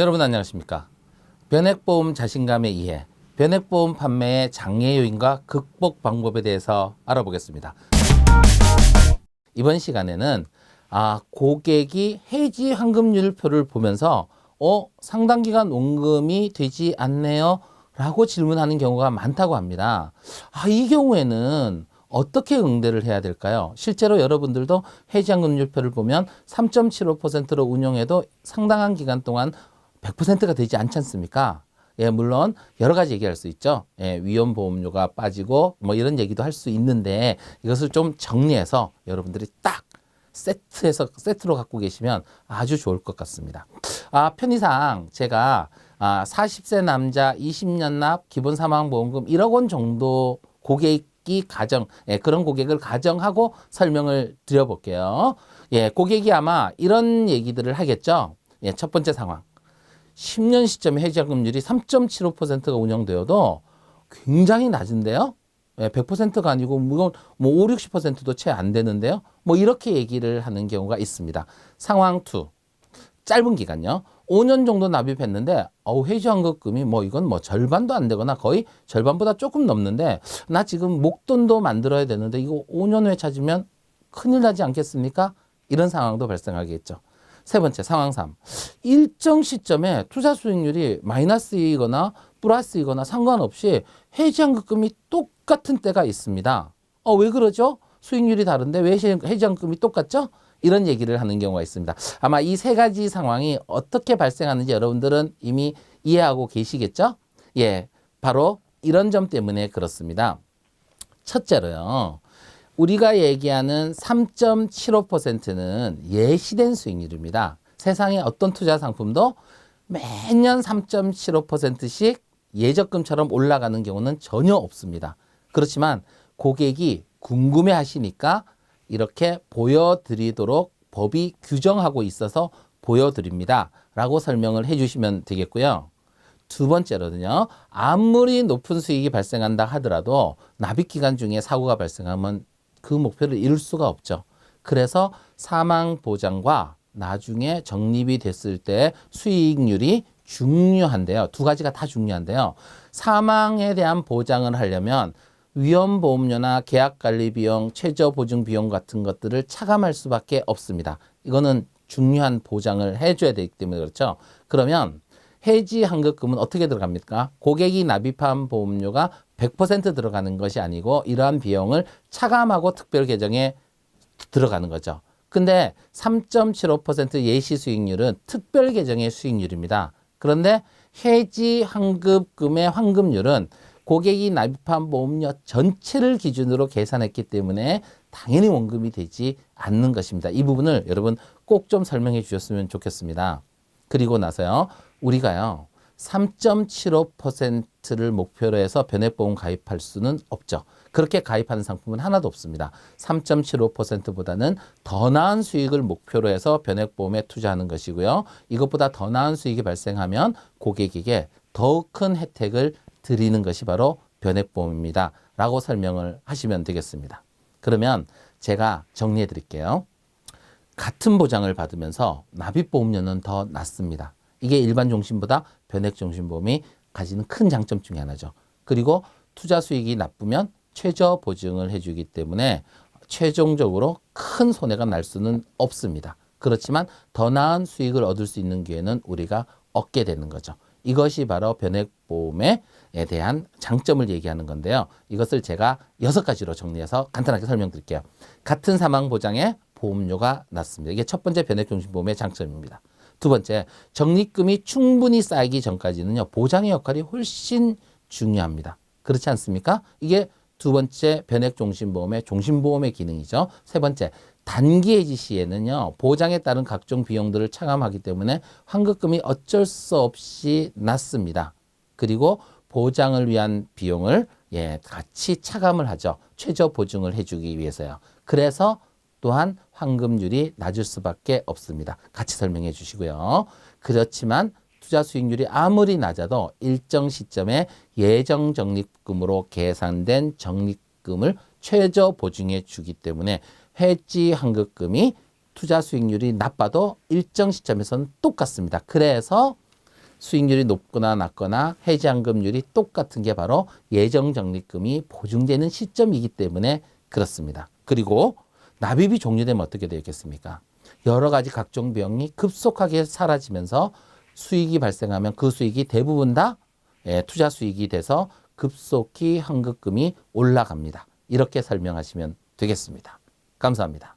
여러분 안녕하십니까? 변액보험 자신감의 이해, 변액보험 판매의 장애 요인과 극복 방법에 대해서 알아보겠습니다. 이번 시간에는 고객이 해지 환급률표를 보면서 상당 기간 원금이 되지 않네요 라고 질문하는 경우가 많다고 합니다. 이 경우에는 어떻게 응대를 해야 될까요? 실제로 여러분들도 해지 환급률표를 보면 3.75%로 운용해도 상당한 기간 동안 100%가 되지 않지 않습니까? 예, 물론 여러 가지 얘기할 수 있죠. 예, 위험보험료가 빠지고 뭐 이런 얘기도 할 수 있는데 이것을 좀 정리해서 여러분들이 딱 세트로 갖고 계시면 아주 좋을 것 같습니다. 편의상 제가 40세 남자 20년 납 기본 사망보험금 1억 원 정도 고객이 그런 고객을 가정하고 설명을 드려볼게요. 예, 고객이 아마 이런 얘기들을 하겠죠. 예, 첫 번째 상황. 10년 시점에 해지환급률이 3.75%가 운영되어도 굉장히 낮은데요. 100%가 아니고 뭐 5, 60%도 채 안 되는데요. 뭐 이렇게 얘기를 하는 경우가 있습니다. 상황 2. 짧은 기간요. 5년 정도 납입했는데 해지환급금이 이건 절반도 안 되거나 거의 절반보다 조금 넘는데 나 지금 목돈도 만들어야 되는데 이거 5년 후에 찾으면 큰일 나지 않겠습니까? 이런 상황도 발생하겠죠. 세 번째 상황 3. 일정 시점에 투자 수익률이 마이너스이거나 플러스이거나 상관없이 해지환급금이 똑같은 때가 있습니다. 왜 그러죠? 수익률이 다른데 왜 해지환급금이 똑같죠? 이런 얘기를 하는 경우가 있습니다. 아마 이 세 가지 상황이 어떻게 발생하는지 여러분들은 이미 이해하고 계시겠죠? 예, 바로 이런 점 때문에 그렇습니다. 첫째로요. 우리가 얘기하는 3.75%는 예시된 수익률입니다. 세상에 어떤 투자 상품도 매년 3.75%씩 예적금처럼 올라가는 경우는 전혀 없습니다. 그렇지만 고객이 궁금해 하시니까 이렇게 보여드리도록 법이 규정하고 있어서 보여드립니다. 라고 설명을 해주시면 되겠고요. 두 번째로는요. 아무리 높은 수익이 발생한다 하더라도 납입기간 중에 사고가 발생하면 그 목표를 이룰 수가 없죠. 그래서 사망보장과 나중에 적립이 됐을 때 수익률이 중요한데요. 두 가지가 다 중요한데요. 사망에 대한 보장을 하려면 위험보험료나 계약관리비용, 최저보증비용 같은 것들을 차감할 수밖에 없습니다. 이거는 중요한 보장을 해줘야 되기 때문에 그렇죠. 그러면 해지환급금은 어떻게 들어갑니까? 고객이 납입한 보험료가 100% 들어가는 것이 아니고 이러한 비용을 차감하고 특별 계정에 들어가는 거죠. 근데 3.75% 예시 수익률은 특별 계정의 수익률입니다. 그런데 해지환급금의 환급률은 고객이 납입한 보험료 전체를 기준으로 계산했기 때문에 당연히 원금이 되지 않는 것입니다. 이 부분을 여러분 꼭 좀 설명해 주셨으면 좋겠습니다. 그리고 나서요. 우리가요. 3.75%를 목표로 해서 변액보험 가입할 수는 없죠. 그렇게 가입하는 상품은 하나도 없습니다. 3.75%보다는 더 나은 수익을 목표로 해서 변액보험에 투자하는 것이고요. 이것보다 더 나은 수익이 발생하면 고객에게 더 큰 혜택을 드리는 것이 바로 변액보험입니다. 라고 설명을 하시면 되겠습니다. 그러면 제가 정리해 드릴게요. 같은 보장을 받으면서 납입보험료는 더 낮습니다. 이게 일반 종신보다 변액 종신보험이 가지는 큰 장점 중에 하나죠. 그리고 투자 수익이 나쁘면 최저 보증을 해주기 때문에 최종적으로 큰 손해가 날 수는 없습니다. 그렇지만 더 나은 수익을 얻을 수 있는 기회는 우리가 얻게 되는 거죠. 이것이 바로 변액보험에 대한 장점을 얘기하는 건데요. 이것을 제가 6가지로 정리해서 간단하게 설명드릴게요. 같은 사망보장에 보험료가 낮습니다. 이게 첫 번째 변액종신보험의 장점입니다. 두 번째, 적립금이 충분히 쌓이기 전까지는요. 보장의 역할이 훨씬 중요합니다. 그렇지 않습니까? 이게 두 번째 변액종신보험의 종신보험의 기능이죠. 세 번째, 단기 해지 시에는요. 보장에 따른 각종 비용들을 차감하기 때문에 환급금이 어쩔 수 없이 낮습니다. 그리고 보장을 위한 비용을 같이 차감을 하죠. 최저 보증을 해주기 위해서요. 그래서 또한 환급률이 낮을 수밖에 없습니다. 같이 설명해 주시고요. 그렇지만 투자 수익률이 아무리 낮아도 일정 시점에 예정 적립금으로 계산된 적립금을 최저 보증해 주기 때문에 해지환급금이 투자 수익률이 나빠도 일정 시점에서는 똑같습니다. 그래서 수익률이 높거나 낮거나 해지환급률이 똑같은 게 바로 예정적립금이 보증되는 시점이기 때문에 그렇습니다. 그리고 납입이 종료되면 어떻게 되겠습니까? 여러 가지 각종 비용이 급속하게 사라지면서 수익이 발생하면 그 수익이 대부분 다 투자 수익이 돼서 급속히 환급금이 올라갑니다. 이렇게 설명하시면 되겠습니다. 감사합니다.